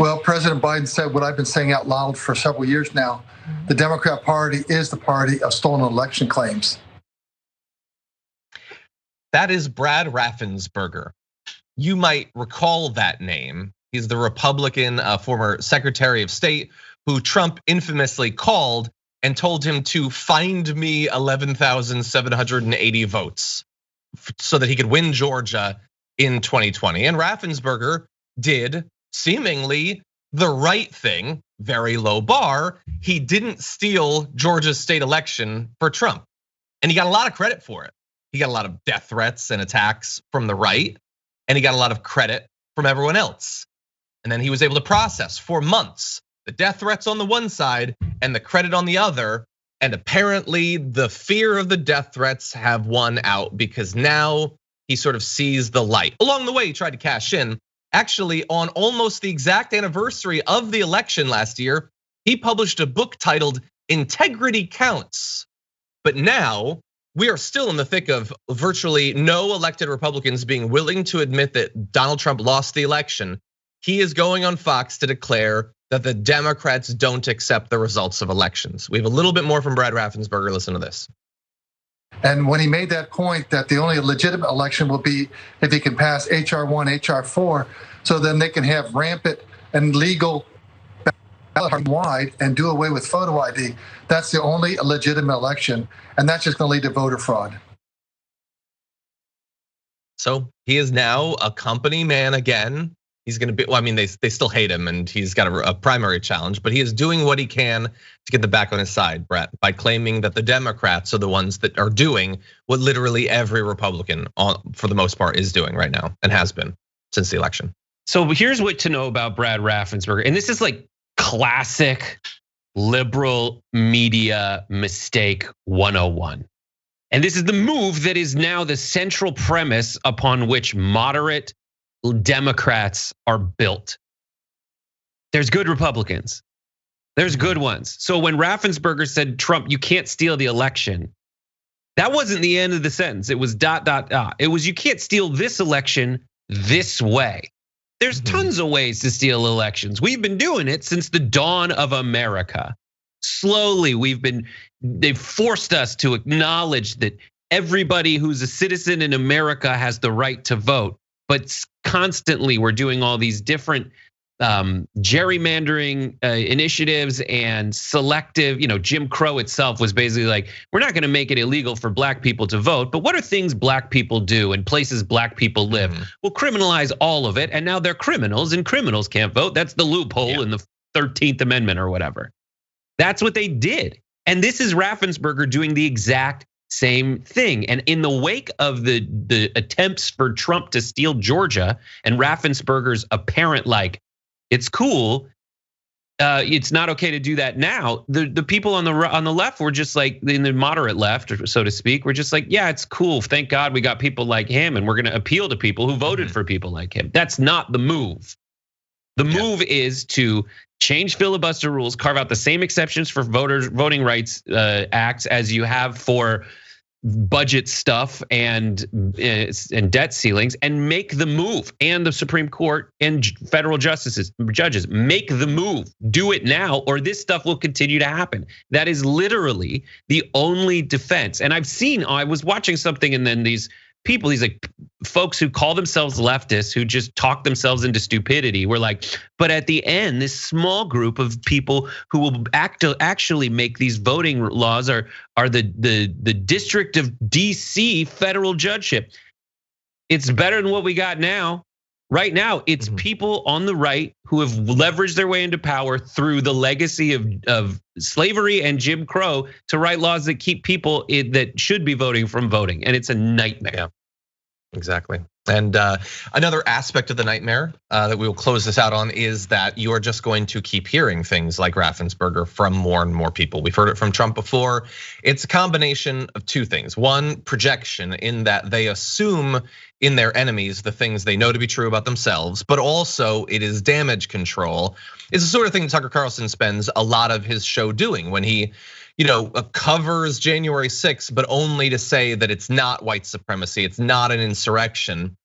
Well, President Biden said what I've been saying out loud for several years now. The Democrat Party is the party of stolen election claims. That is Brad Raffensperger. You might recall that name. He's the Republican former Secretary of State who Trump infamously called and told him to find me 11,780 votes so that he could win Georgia in 2020. And Raffensperger did seemingly the right thing, very low bar. He didn't steal Georgia's state election for Trump. And he got a lot of credit for it. He got a lot of death threats and attacks from the right, and he got a lot of credit from everyone else. And then he was able to process for months the death threats on the one side and the credit on the other. And apparently the fear of the death threats have won out because now he sort of sees the light. Along the way, he tried to cash in. Actually, on almost the exact anniversary of the election last year, he published a book titled Integrity Counts. But now we are still in the thick of virtually no elected Republicans being willing to admit that Donald Trump lost the election. He is going on Fox to declare that the Democrats don't accept the results of elections. We have a little bit more from Brad Raffensperger. Listen to this. And when he made that point that the only legitimate election will be if he can pass HR 1, HR 4, so then they can have rampant and legal ballot wide and do away with photo ID. That's the only legitimate election, and that's just going to lead to voter fraud. So he is now a company man again. He's going to be, well, I mean, they still hate him and he's got a primary challenge, but he is doing what he can to get the back on his side, Brett, by claiming that the Democrats are the ones that are doing what literally every Republican, for the most part, is doing right now and has been since the election. So here's what to know about Brad Raffensperger, and this is like classic liberal media mistake 101. And this is the move that is now the central premise upon which moderate Democrats are built. There's good Republicans. There's good ones. So when Raffensperger said, Trump, you can't steal the election, that wasn't the end of the sentence. It was ... It was, you can't steal this election this way. There's tons of ways to steal elections. We've been doing it since the dawn of America. Slowly, they've forced us to acknowledge that everybody who's a citizen in America has the right to vote. But constantly we're doing all these different gerrymandering initiatives and selective, Jim Crow itself was basically like, we're not gonna make it illegal for black people to vote, but what are things black people do and places black people live? We'll criminalize all of it, and now they're criminals and criminals can't vote. That's the loophole in the 13th Amendment or whatever. That's what they did. And this is Raffensperger doing the exact same thing. And in the wake of the attempts for Trump to steal Georgia and Raffensperger's apparent it's cool, it's not okay to do that now. The people on the left were just like, in the moderate left, so to speak, were just like, yeah, it's cool. Thank God we got people like him, and we're going to appeal to people who voted for people like him. That's not the move. The move is to change filibuster rules, carve out the same exceptions for voting rights acts as you have for budget stuff and debt ceilings, and make the move. And the Supreme Court and federal judges make the move. Do it now, or this stuff will continue to happen. That is literally the only defense. And I was watching something, and then these people, these folks who call themselves leftists, who just talk themselves into stupidity, were like, but at the end, this small group of people who will actually make these voting laws are the District of DC federal judgeship. It's better than what we got now. Right now, it's people on the right who have leveraged their way into power through the legacy of slavery and Jim Crow to write laws that keep people that should be voting from voting, and it's a nightmare. Yeah, exactly. And another aspect of the nightmare that we will close this out on is that you are just going to keep hearing things like Raffensperger from more and more people. We've heard it from Trump before. It's a combination of two things. One, projection, in that they assume in their enemies the things they know to be true about themselves, but also it is damage control. It's the sort of thing Tucker Carlson spends a lot of his show doing when he covers January 6th, but only to say that it's not white supremacy, it's not an insurrection.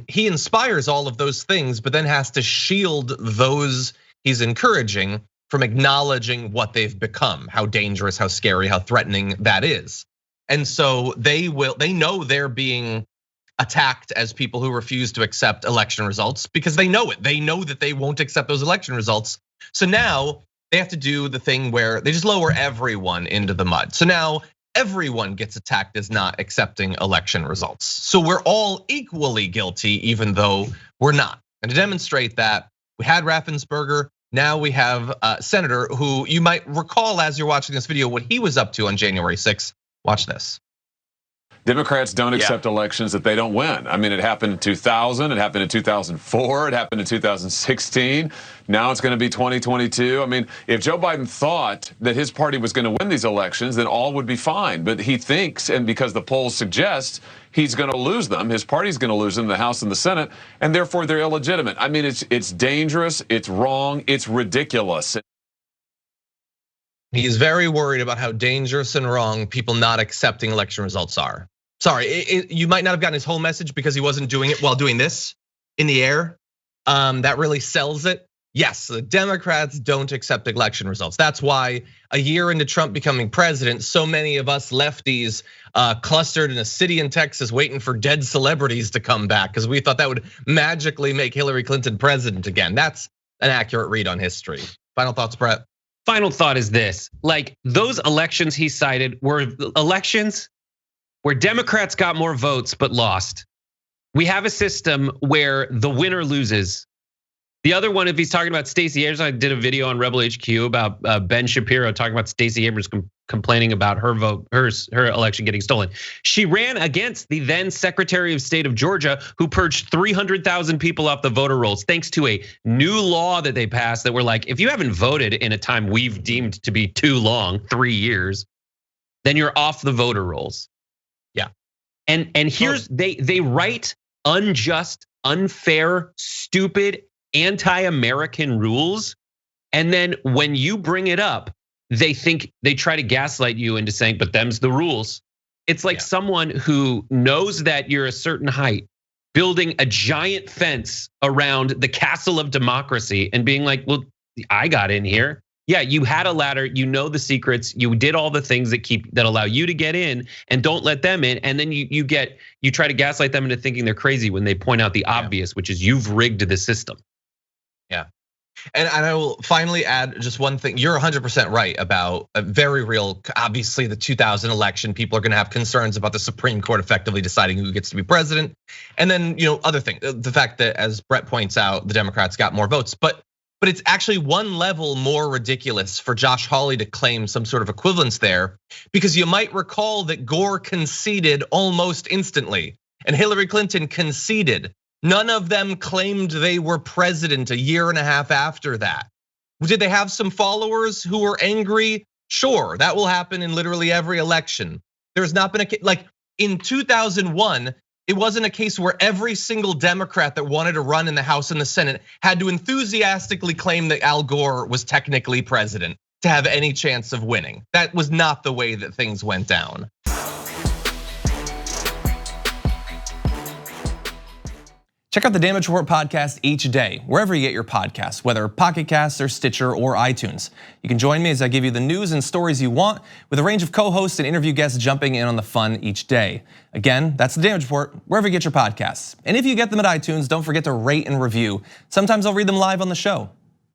He inspires all of those things, but then has to shield those he's encouraging from acknowledging what they've become, how dangerous, how scary, how threatening that is. And so they know they're being attacked as people who refuse to accept election results because they know it. They know that they won't accept those election results. So now they have to do the thing where they just lower everyone into the mud. So now everyone gets attacked as not accepting election results. So we're all equally guilty, even though we're not. And to demonstrate that, we had Raffensperger. Now we have a senator who you might recall as you're watching this video what he was up to on January 6th. Watch this. Democrats don't accept elections that they don't win. I mean, it happened in 2000, it happened in 2004, it happened in 2016. Now it's going to be 2022. I mean, if Joe Biden thought that his party was going to win these elections, then all would be fine. But he thinks, and because the polls suggest he's going to lose them, his party's going to lose them, the House and the Senate, and therefore they're illegitimate. I mean, it's dangerous, it's wrong, it's ridiculous. He's very worried about how dangerous and wrong people not accepting election results are. Sorry, you might not have gotten his whole message because he wasn't doing it while doing this in the air. That really sells it. Yes, the Democrats don't accept election results. That's why a year into Trump becoming president, so many of us lefties clustered in a city in Texas waiting for dead celebrities to come back because we thought that would magically make Hillary Clinton president again. That's an accurate read on history. Final thoughts, Brett? Final thought is this, like those elections he cited were elections where Democrats got more votes but lost. We have a system where the winner loses. The other one, if he's talking about Stacey Abrams, I did a video on Rebel HQ about Ben Shapiro talking about Stacey Abrams complaining about her vote, her election getting stolen. She ran against the then Secretary of State of Georgia, who purged 300,000 people off the voter rolls, thanks to a new law that they passed that were like, if you haven't voted in a time we've deemed to be too long, 3 years, then you're off the voter rolls. Yeah. And here's they write unjust, unfair, stupid, anti-American rules, and then when you bring it up, they try to gaslight you into saying, but them's the rules. It's like someone who knows that you're a certain height, building a giant fence around the castle of democracy and being like, well, I got in here. Yeah, you had a ladder, you know the secrets, you did all the things that allow you to get in and don't let them in. And then you try to gaslight them into thinking they're crazy when they point out the obvious, which is you've rigged the system. Yeah. And I will finally add just one thing. You're 100% right about a very real, obviously the 2000 election, people are gonna have concerns about the Supreme Court effectively deciding who gets to be president. And then, other thing, the fact that as Brett points out, the Democrats got more votes, but it's actually one level more ridiculous for Josh Hawley to claim some sort of equivalence there, because you might recall that Gore conceded almost instantly and Hillary Clinton conceded. None of them claimed they were president a year and a half after that. Did they have some followers who were angry? Sure, that will happen in literally every election. There's not been like in 2001, it wasn't a case where every single Democrat that wanted to run in the House and the Senate had to enthusiastically claim that Al Gore was technically president to have any chance of winning. That was not the way that things went down. Check out the Damage Report podcast each day, wherever you get your podcasts, whether Pocket Casts or Stitcher or iTunes. You can join me as I give you the news and stories you want, with a range of co-hosts and interview guests jumping in on the fun each day. Again, that's the Damage Report, wherever you get your podcasts. And if you get them at iTunes, don't forget to rate and review. Sometimes I'll read them live on the show.